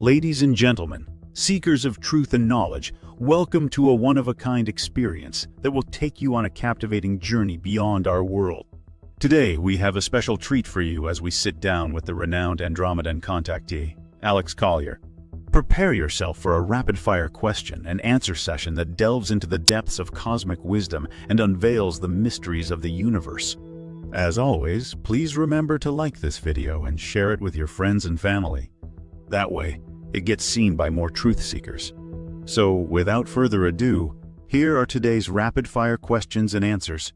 Ladies and gentlemen, seekers of truth and knowledge, welcome to a one-of-a-kind experience that will take you on a captivating journey beyond our world. Today, we have a special treat for you as we sit down with the renowned Andromedan contactee, Alex Collier. Prepare yourself for a rapid-fire question and answer session that delves into the depths of cosmic wisdom and unveils the mysteries of the universe. As always, please remember to like this video and share it with your friends and family. That way, it gets seen by more truth seekers. So, without further ado, here are today's rapid-fire questions and answers.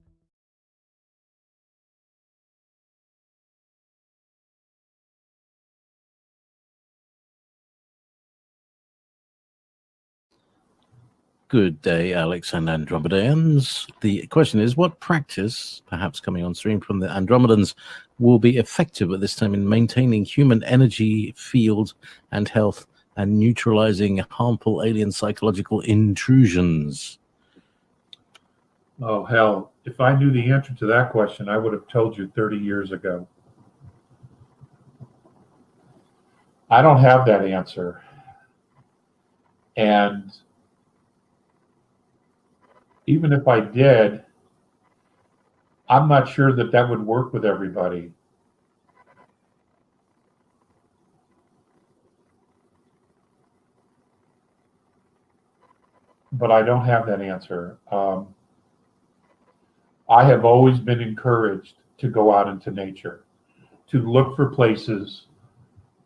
Good day, Alex and Andromedans. The question is, what practice, perhaps coming on stream from the Andromedans, will be effective at this time in maintaining human energy field and health and neutralizing harmful alien psychological intrusions? Oh, hell. If I knew the answer to that question, I would have told you 30 years ago. I don't have that answer. And even if I did, I'm not sure that that would work with everybody. But I don't have that answer. I have always been encouraged to go out into nature, to look for places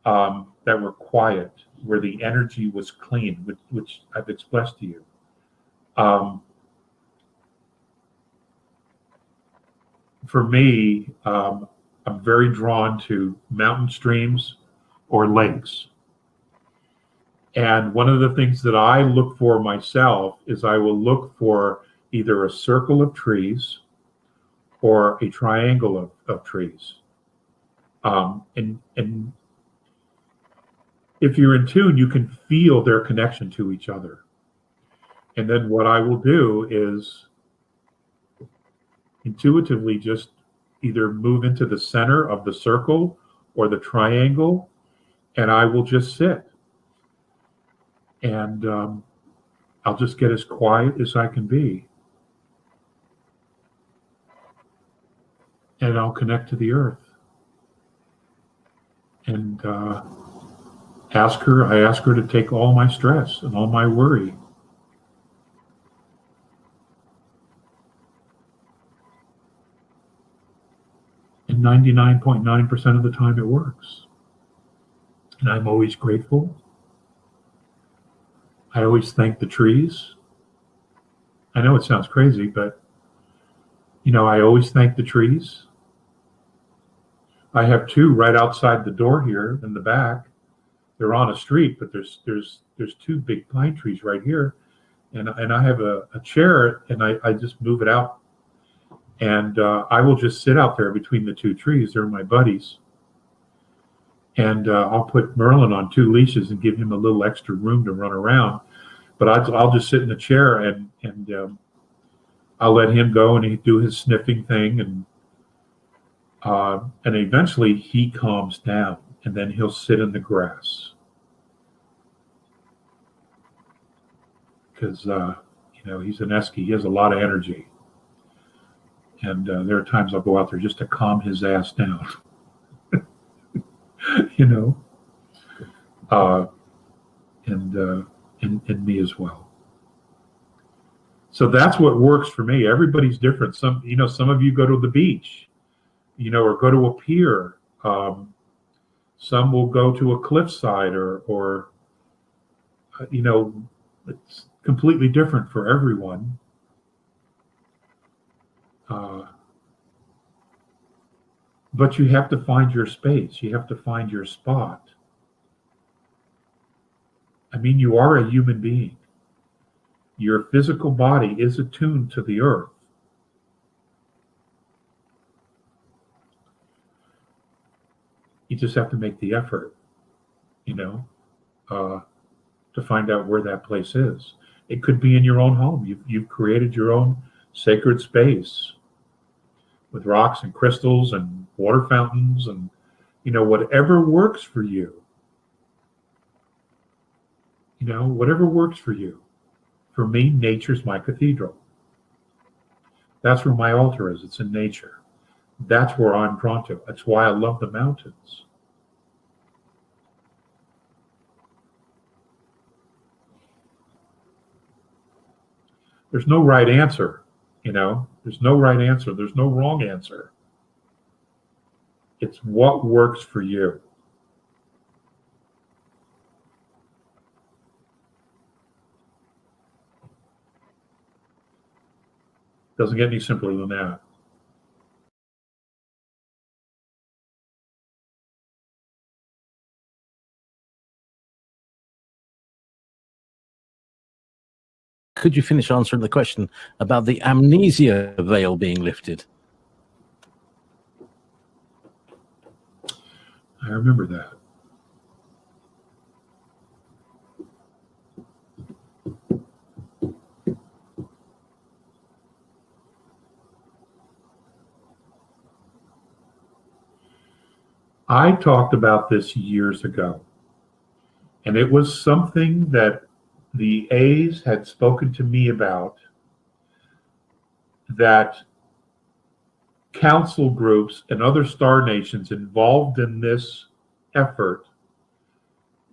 that were quiet, where the energy was clean, which I've expressed to you. For me, I'm very drawn to mountain streams or lakes. And one of the things that I look for myself is I will look for either a circle of trees or a triangle of trees. And if you're in tune, you can feel their connection to each other. And then what I will do is intuitively just either move into the center of the circle or the triangle, and I will just sit. And I'll just get as quiet as I can be. And I'll connect to the earth. And I ask her to take all my stress and all my worry. And 99.9% of the time it works. And I'm always grateful. I always thank the trees. I know it sounds crazy, but I always thank the trees. I have two right outside the door here in the back. They're on a street, but there's two big pine trees right here. And I have a chair, and I just move it out. And I will just sit out there between the two trees. They're my buddies. And I'll put Merlin on two leashes and give him a little extra room to run around. But I'll just sit in the chair and I'll let him go and he do his sniffing thing. And eventually he calms down and then he'll sit in the grass. Because, he's an Esky. He has a lot of energy. And there are times I'll go out there just to calm his ass down. And me as well. So that's what works for me. Everybody's different. Some of you go to the beach, or go to a pier. Some will go to a cliffside or it's completely different for everyone. But you have to find your space. You have to find your spot. I mean, you are a human being. Your physical body is attuned to the earth. You just have to make the effort, to find out where that place is. It could be in your own home. You've created your own sacred space with rocks and crystals and water fountains and, whatever works for you. whatever works for you. For me, nature's my cathedral. That's where my altar is. It's in nature. That's where I'm drawn to. That's why I love the mountains. There's no right answer, There's no right answer. There's no wrong answer. It's what works for you. Doesn't get any simpler than that. Could you finish answering the question about the amnesia veil being lifted? I remember that. I talked about this years ago, and it was something that the A's had spoken to me about, that council groups and other star nations involved in this effort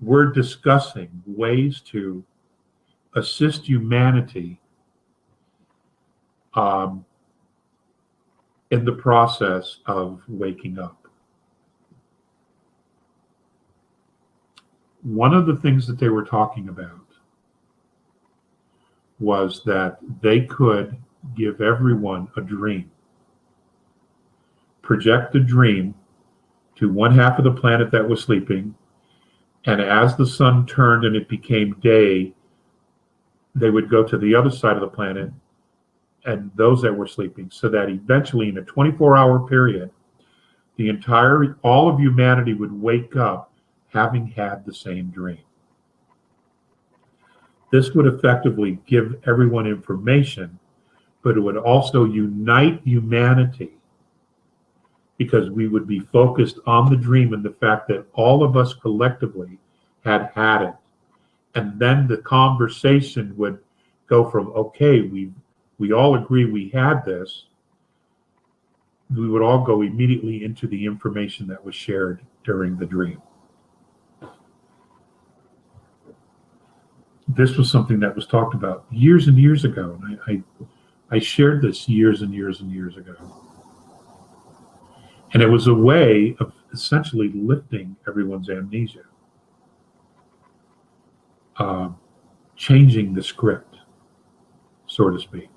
were discussing ways to assist humanity in the process of waking up. One of the things that they were talking about was that they could give everyone a dream, project a dream to one half of the planet that was sleeping, and as the sun turned and it became day, they would go to the other side of the planet and those that were sleeping, so that eventually in a 24-hour period, all of humanity would wake up having had the same dream. This would effectively give everyone information, but it would also unite humanity, because we would be focused on the dream and the fact that all of us collectively had had it. And then the conversation would go from, okay, we all agree we had this. We would all go immediately into the information that was shared during the dream. This was something that was talked about years and years ago. And I shared this years and years and years ago. And it was a way of essentially lifting everyone's amnesia, changing the script, so to speak.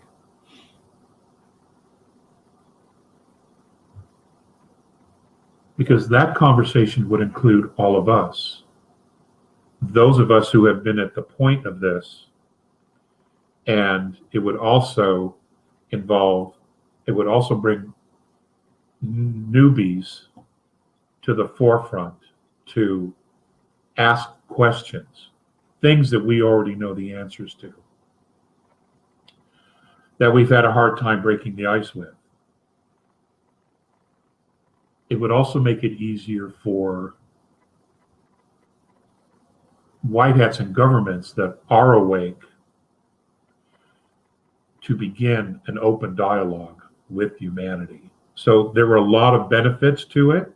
Because that conversation would include all of us. Those of us who have been at the point of this, and it would also bring newbies to the forefront to ask questions, things that we already know the answers to, that we've had a hard time breaking the ice with. It would also make it easier for white hats and governments that are awake to begin an open dialogue with humanity. So there were a lot of benefits to it.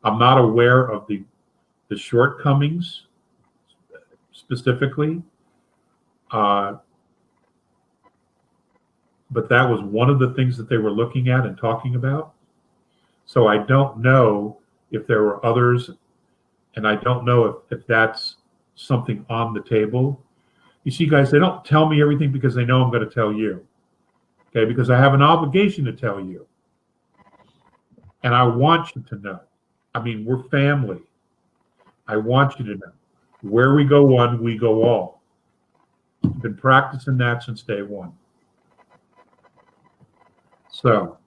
I'm not aware of the shortcomings specifically, but that was one of the things that they were looking at and talking about. So I don't know if there were others, and I don't know if that's something on the table. You see, guys, they don't tell me everything because they know I'm going to tell you. Okay, because I have an obligation to tell you. And I want you to know. I mean, we're family. I want you to know. Where we go one, we go all. I've been practicing that since day one. So,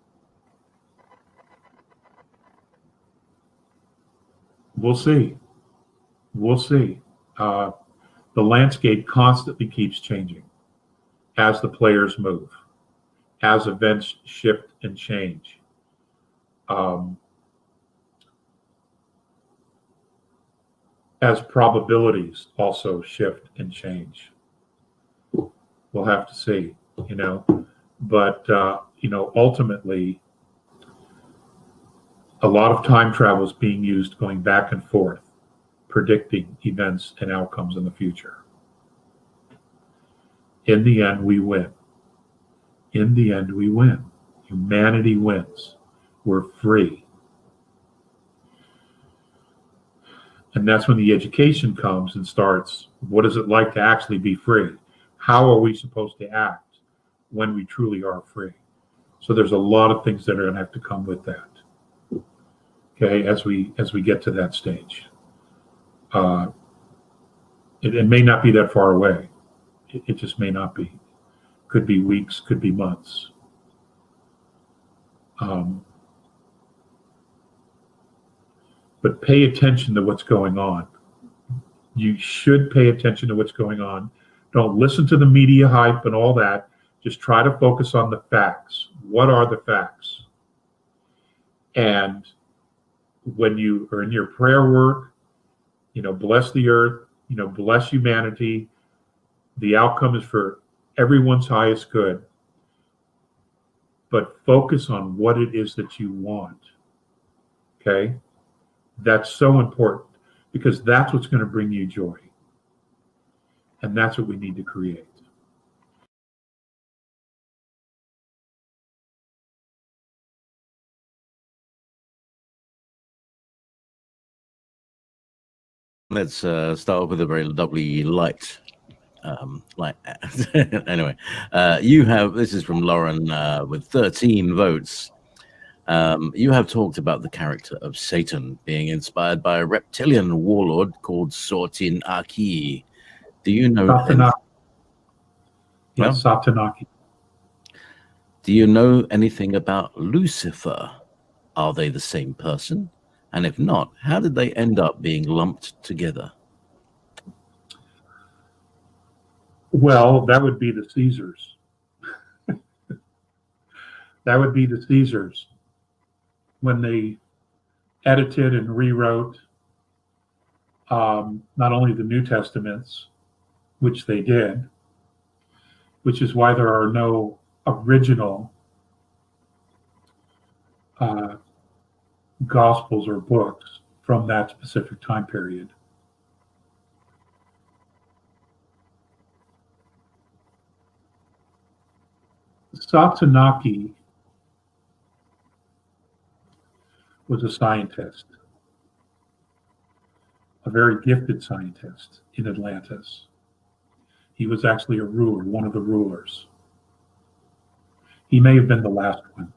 we'll see. We'll see. The landscape constantly keeps changing as the players move, as events shift and change. as probabilities also shift and change. We'll have to see, but ultimately, a lot of time travel is being used going back and forth, predicting events and outcomes in the future. In the end, we win. In the end, we win. Humanity wins. We're free. And that's when the education comes and starts. What is it like to actually be free? How are we supposed to act when we truly are free? So there's a lot of things that are going to have to come with that. Okay, as we get to that stage. It may not be that far away. It just may not be. Could be weeks, could be months. But pay attention to what's going on. You should pay attention to what's going on. Don't listen to the media hype and all that. Just try to focus on the facts. What are the facts? And when you are in your prayer work, bless the earth, bless humanity. The outcome is for everyone's highest good. But focus on what it is that you want. Okay? That's so important because that's what's going to bring you joy. And that's what we need to create. Let's start with a very lovely light. Anyway, this is from Lauren with 13 votes. You have talked about the character of Satan being inspired by a reptilian warlord called Satanaki. Do you know? Satanaki. Yes, Satanaki. Do you know anything about Lucifer? Are they the same person? And if not, how did they end up being lumped together? Well, that would be the Caesars. That would be the Caesars when they edited and rewrote not only the New Testaments, which they did, which is why there are no original Gospels or books from that specific time period. Satanaki was a scientist, a very gifted scientist in Atlantis. He was actually a ruler, one of the rulers. He may have been the last one.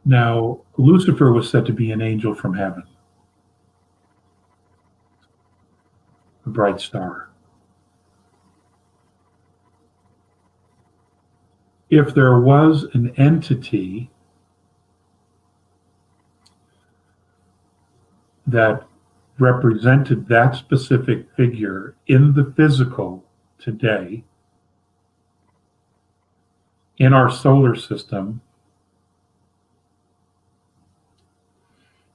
Now, Lucifer was said to be an angel from heaven, a bright star. If there was an entity that represented that specific figure in the physical today, in our solar system,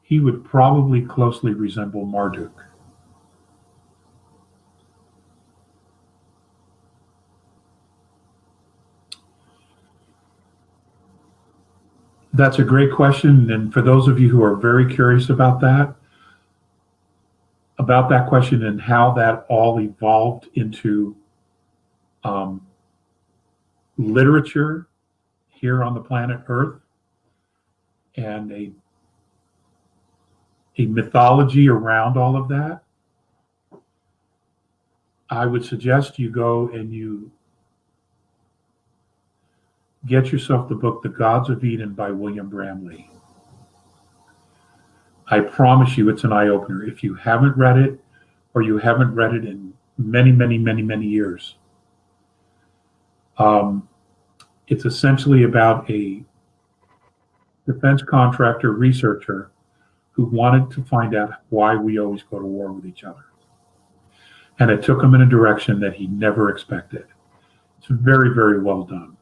he would probably closely resemble Marduk. That's a great question, and for those of you who are very curious about that question and how that all evolved into literature here on the planet Earth and a mythology around all of that, I would suggest you go and you get yourself the book, The Gods of Eden by William Bramley. I promise you it's an eye-opener. If you haven't read it, or you haven't read it in many, many, many, many years, it's essentially about a defense contractor researcher who wanted to find out why we always go to war with each other. And it took him in a direction that he never expected. It's very, very well done.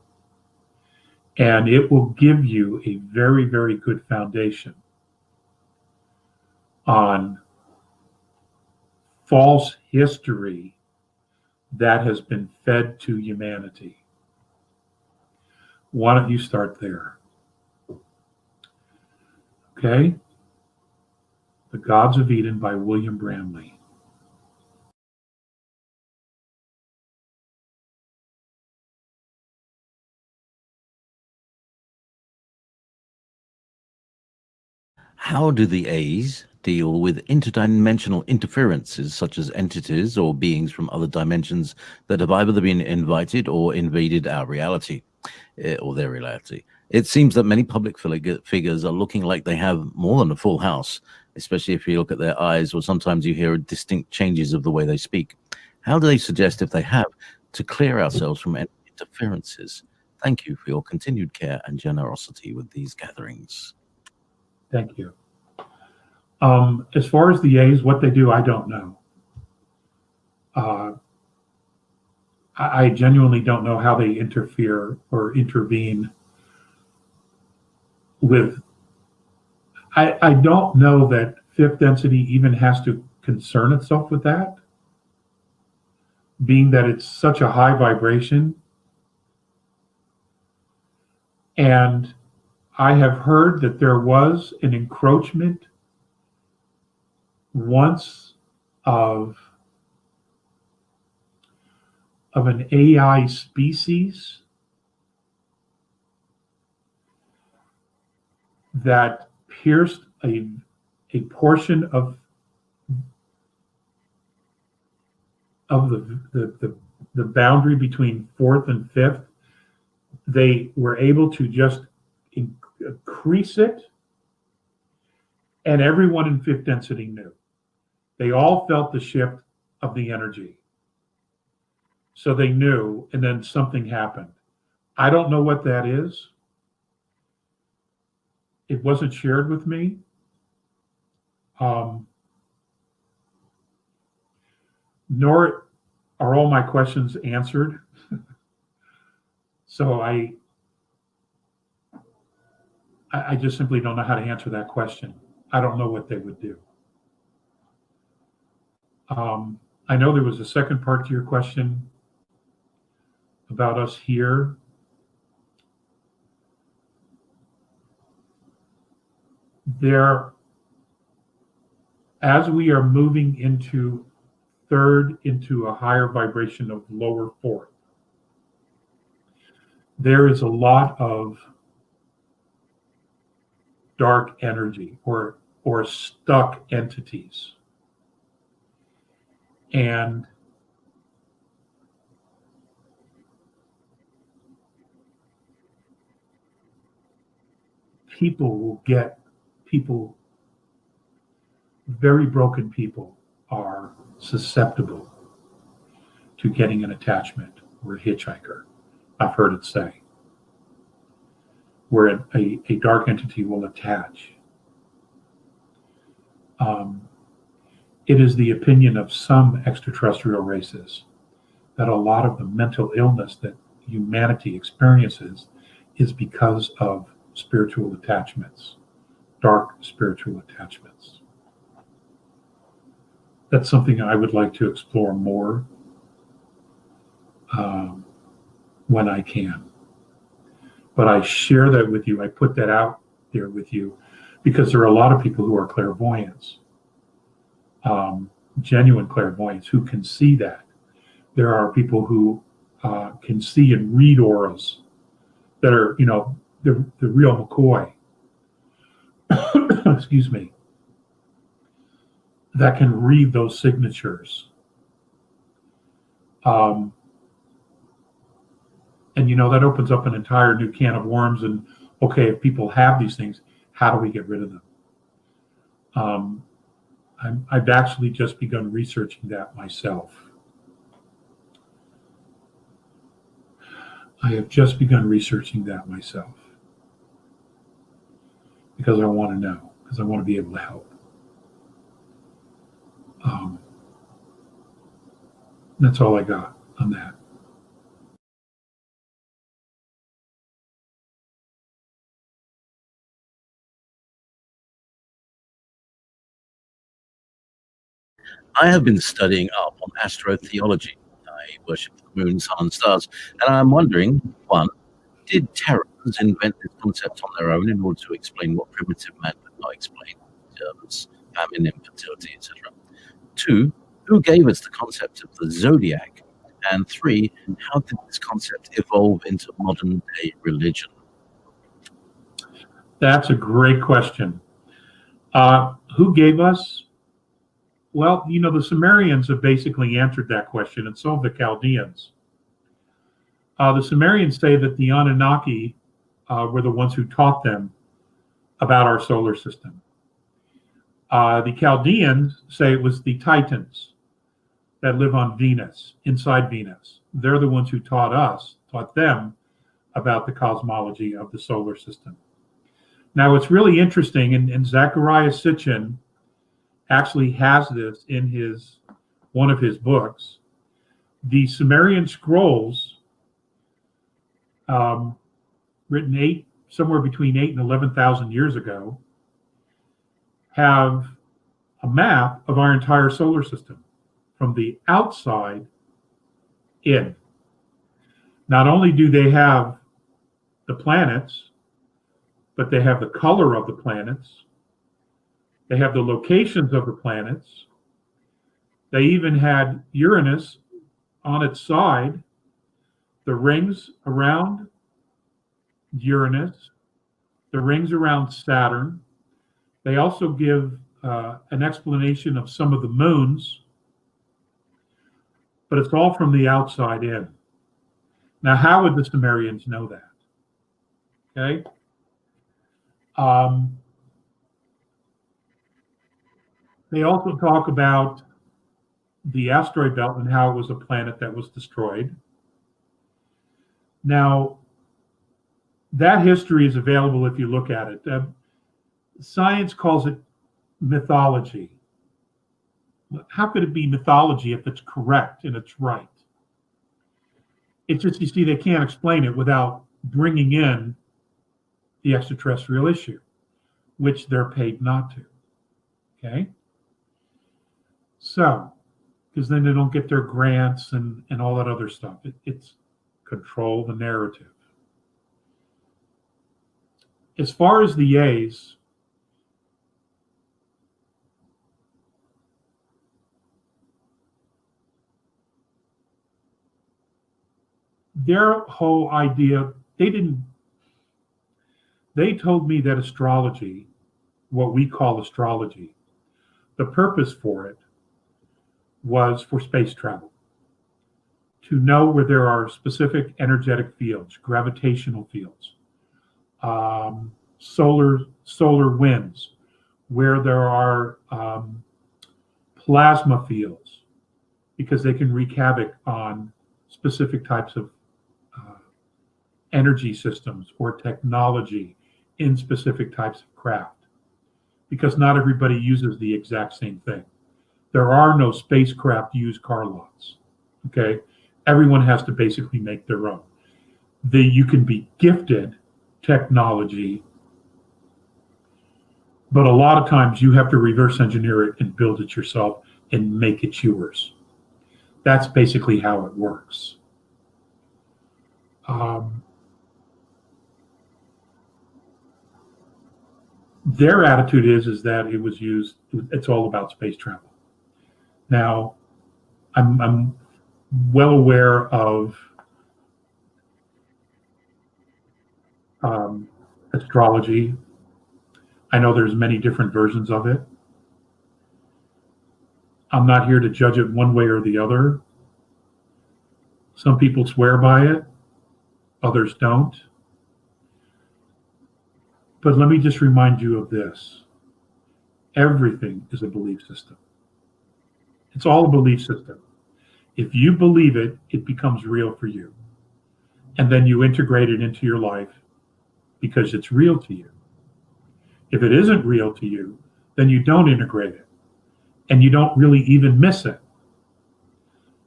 And it will give you a very, very good foundation on false history that has been fed to humanity. Why don't you start there? Okay? The Gods of Eden by William Bramley. How do the A's deal with interdimensional interferences such as entities or beings from other dimensions that have either been invited or invaded our reality, or their reality? It seems that many public figures are looking like they have more than a full house, especially if you look at their eyes, or sometimes you hear distinct changes of the way they speak. How do they suggest, if they have, to clear ourselves from any interferences? Thank you for your continued care and generosity with these gatherings. Thank you. As far as the A's, what they do, I don't know. I genuinely don't know how they interfere or intervene with. I don't know that fifth density even has to concern itself with that, being that it's such a high vibration. And I have heard that there was an encroachment once of an AI species that pierced a portion of the boundary between fourth and fifth. They were able to just increase it, and everyone in fifth density knew. They all felt the shift of the energy. So they knew, and then something happened. I don't know what that is. It wasn't shared with me. Nor are all my questions answered. So I just simply don't know how to answer that question. I don't know what they would do. I know there was a second part to your question about us here. There, as we are moving into third, into a higher vibration of lower fourth, there is a lot of dark energy or stuck entities. And very broken people are susceptible to getting an attachment or a hitchhiker. I've heard it say, where a dark entity will attach. It is the opinion of some extraterrestrial races that a lot of the mental illness that humanity experiences is because of spiritual attachments, dark spiritual attachments. That's something I would like to explore more when I can. But I share that with you. I put that out there with you because there are a lot of people who are clairvoyants, genuine clairvoyants, who can see that. There are people who can see and read auras that are, the real McCoy. Excuse me. That can read those signatures. And that opens up an entire new can of worms. And okay, if people have these things, how do we get rid of them? I've actually just begun researching that myself. I have just begun researching that myself because I want to know, because I want to be able to help. That's all I got on that. I have been studying up on astrotheology. I worship the moon, sun, and stars, and I'm wondering, one, did Terrans invent this concept on their own in order to explain what primitive man could not explain, terms, famine, infertility, etc.? Two, who gave us the concept of the zodiac? And three, how did this concept evolve into modern day religion? That's a great question. Who gave us? Well, the Sumerians have basically answered that question, and so have the Chaldeans. The Sumerians say that the Anunnaki were the ones who taught them about our solar system. The Chaldeans say it was the Titans that live on Venus, inside Venus. They're the ones who taught them about the cosmology of the solar system. Now, it's really interesting, and Zecharia Sitchin actually has this in one of his books. The Sumerian scrolls, written somewhere between 8 and 11,000 years ago, have a map of our entire solar system from the outside in. Not only do they have the planets, but they have the color of the planets. They have the locations of the planets. They even had Uranus on its side, the rings around Uranus, the rings around Saturn. They also give an explanation of some of the moons, but it's all from the outside in. Now, how would the Sumerians know that? Okay. They also talk about the asteroid belt and how it was a planet that was destroyed. Now, that history is available if you look at it. Science calls it mythology. How could it be mythology if it's correct and it's right? It's just, you see, they can't explain it without bringing in the extraterrestrial issue, which they're paid not to. Okay? So, because then they don't get their grants and all that other stuff. It's control the narrative. As far as the A's, their whole idea, they told me that astrology, what we call astrology, the purpose for it was for space travel, to know where there are specific energetic fields, gravitational fields, solar winds, where there are plasma fields, because they can wreak havoc on specific types of energy systems or technology in specific types of craft, because not everybody uses the exact same thing. There are no spacecraft used car lots. Okay, everyone has to basically make their own. You can be gifted technology, but a lot of times you have to reverse engineer it and build it yourself and make it yours. That's basically how it works. Their attitude is that it was used, it's all about space travel. Now, I'm well aware of astrology. I know there's many different versions of it. I'm not here to judge it one way or the other. Some people swear by it, others don't. But let me just remind you of this. Everything is a belief system. It's all a belief system. If you believe it, it becomes real for you. And then you integrate it into your life because it's real to you. If it isn't real to you, then you don't integrate it. And you don't really even miss it,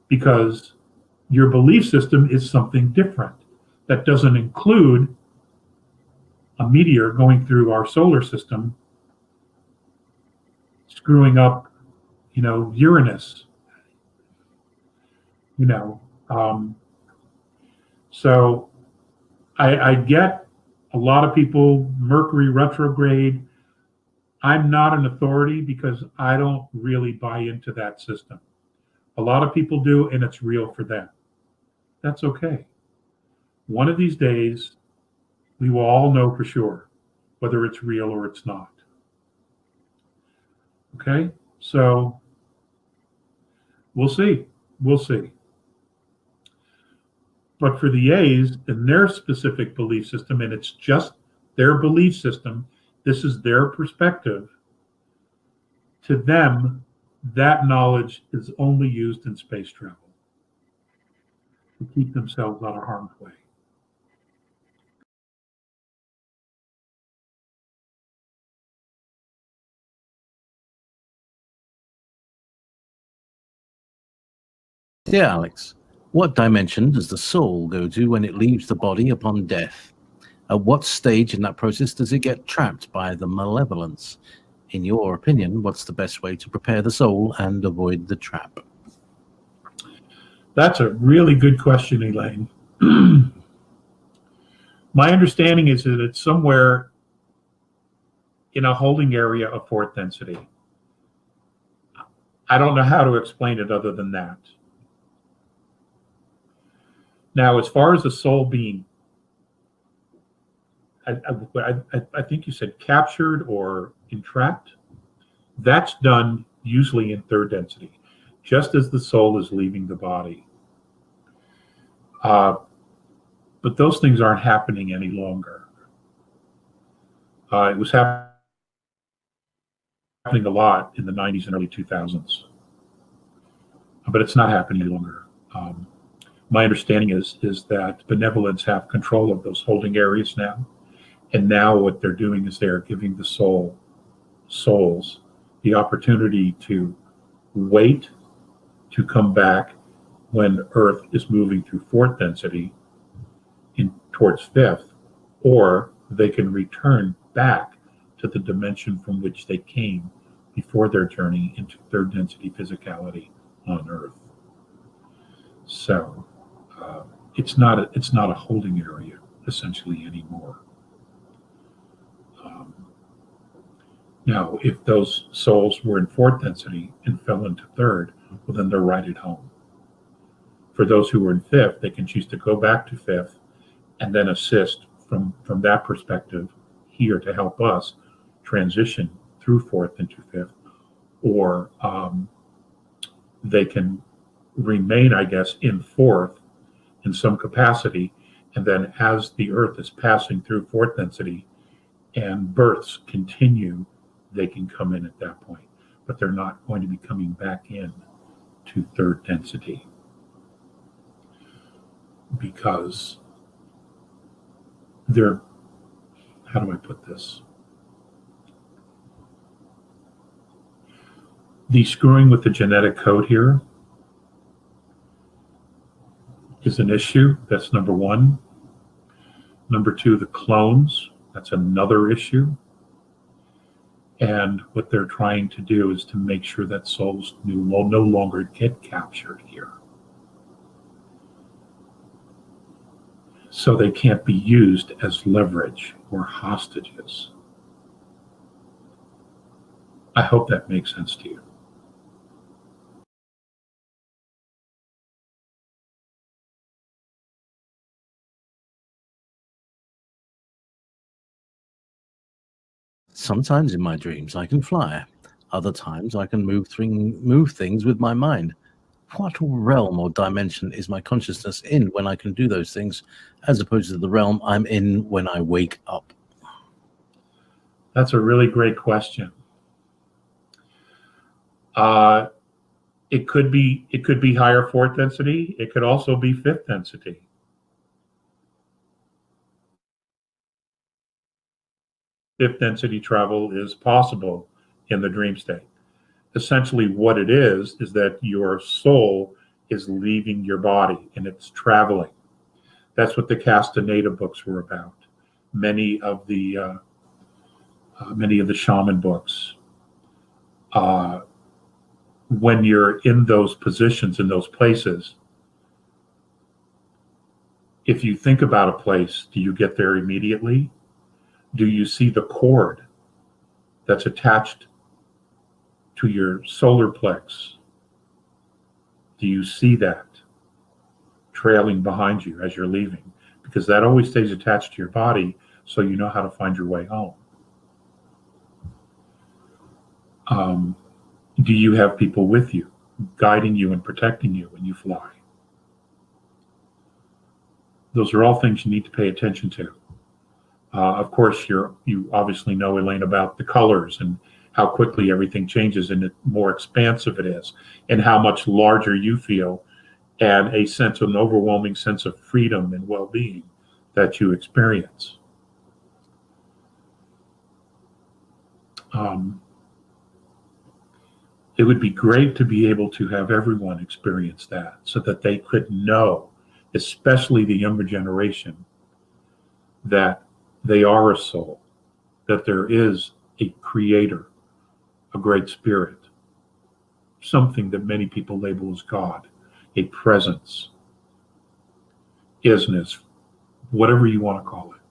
because your belief system is something different that doesn't include a meteor going through our solar system, screwing up Uranus, you know. So I get a lot of people, Mercury retrograde. I'm not an authority because I don't really buy into that system. A lot of people do, and it's real for them. That's okay. One of these days, we will all know for sure whether it's real or it's not. Okay? So we'll see. We'll see. But for the A's in their specific belief system, and it's just their belief system, this is their perspective. To them, that knowledge is only used in space travel to keep themselves out of harm's way. Dear Alex, what dimension does the soul go to when it leaves the body upon death? At what stage in that process does it get trapped by the malevolence? In your opinion, what's the best way to prepare the soul and avoid the trap? That's a really good question, Elaine. My understanding is that it's somewhere in a holding area of fourth density. I don't know how to explain it other than that. Now, as far as the soul being, I think you said captured or entrapped, that's done usually in third density, just as the soul is leaving the body. But those things aren't happening any longer. It was happening a lot in the 90s and early 2000s, but it's not happening any longer. My understanding is that benevolents have control of those holding areas now, and now what they're doing is they're giving the souls the opportunity to wait to come back when Earth is moving through fourth density towards fifth, or they can return back to the dimension from which they came before their journey into third density physicality on Earth. So it's not a holding area essentially anymore. Now, if those souls were in fourth density and fell into third, well, then they're right at home. For those who were in fifth, they can choose to go back to fifth and then assist from that perspective here to help us transition through fourth into fifth, or they can remain, I guess, in fourth in some capacity, and then as the Earth is passing through fourth density and births continue, they can come in at that point, but they're not going to be coming back in to third density because they're, how do I put this? The screwing with the genetic code here is an issue. That's number one. Number two, the clones. That's another issue. And what they're trying to do is to make sure that souls no longer get captured here. So they can't be used as leverage or hostages. I hope that makes sense to you. Sometimes in my dreams I can fly. Other times I can move things with my mind. What realm or dimension is my consciousness in when I can do those things, as opposed to the realm I'm in when I wake up? That's a really great question. It could be higher fourth density. It could also be fifth density. Fifth density travel is possible in the dream state. Essentially what it is that your soul is leaving your body and it's traveling. That's what the Castaneda books were about. Many of the shaman books when you're in those positions, in those places, if you think about a place, do you get there immediately? Do you see the cord that's attached to your solar plex? Do you see that trailing behind you as you're leaving? Because that always stays attached to your body, so you know how to find your way home. Do you have people with you, guiding you and protecting you when you fly? Those are all things you need to pay attention to. Of course, you obviously know, Elaine, about the colors and how quickly everything changes and the more expansive it is, and how much larger you feel, and an overwhelming sense of freedom and well-being that you experience. It would be great to be able to have everyone experience that, so that they could know, especially the younger generation, that they are a soul, that there is a creator, a great spirit, something that many people label as God, a presence, isness, whatever you want to call it,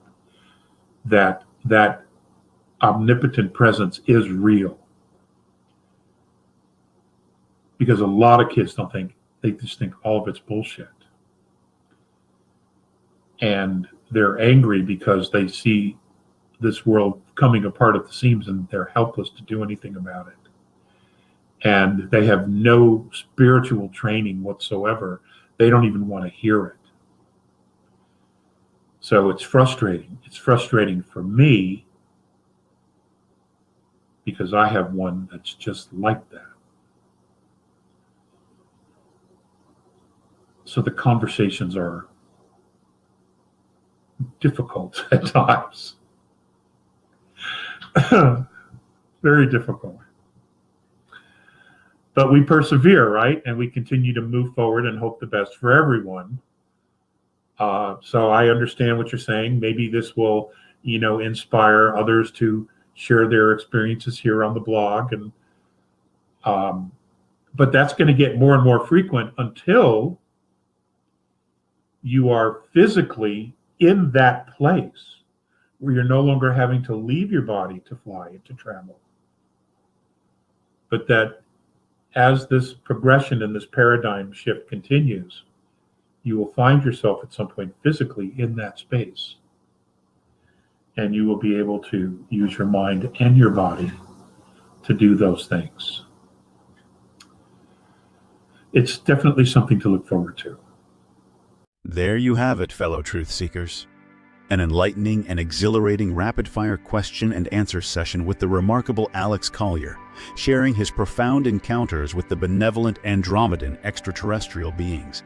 that omnipotent presence is real. Because a lot of kids don't think, they just think all of it's bullshit. And they're angry because they see this world coming apart at the seams and they're helpless to do anything about it. And they have no spiritual training whatsoever. They don't even want to hear it. So it's frustrating. It's frustrating for me because I have one that's just like that. So the conversations are difficult at times. Very difficult. But we persevere, right? And we continue to move forward and hope the best for everyone. So I understand what you're saying. Maybe this will, inspire others to share their experiences here on the blog. And but that's going to get more and more frequent until you are physically in that place where you're no longer having to leave your body to fly and to travel. But that as this progression and this paradigm shift continues, you will find yourself at some point physically in that space. And you will be able to use your mind and your body to do those things. It's definitely something to look forward to. There you have it, fellow truth seekers. An enlightening and exhilarating rapid-fire question and answer session with the remarkable Alex Collier, sharing his profound encounters with the benevolent Andromedan extraterrestrial beings.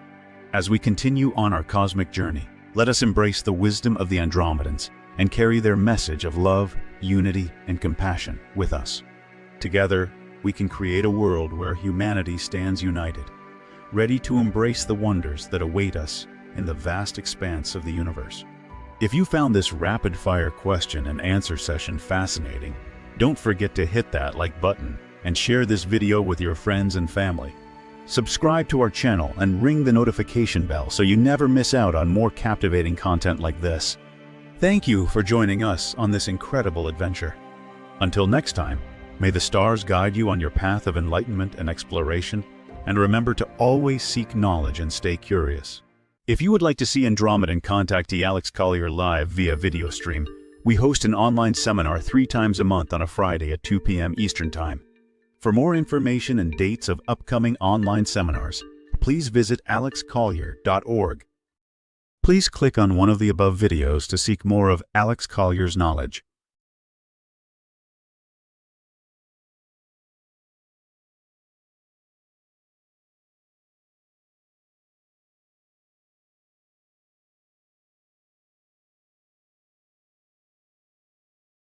As we continue on our cosmic journey, let us embrace the wisdom of the Andromedans and carry their message of love, unity, and compassion with us. Together, we can create a world where humanity stands united, ready to embrace the wonders that await us in the vast expanse of the universe. If you found this rapid-fire question and answer session fascinating, don't forget to hit that like button and share this video with your friends and family. Subscribe to our channel and ring the notification bell so you never miss out on more captivating content like this. Thank you for joining us on this incredible adventure. Until next time, may the stars guide you on your path of enlightenment and exploration, and remember to always seek knowledge and stay curious. If you would like to see Andromedan contactee Alex Collier live via video stream, we host an online seminar 3 times a month on a Friday at 2 p.m. Eastern Time. For more information and dates of upcoming online seminars, please visit alexcollier.org. Please click on one of the above videos to seek more of Alex Collier's knowledge.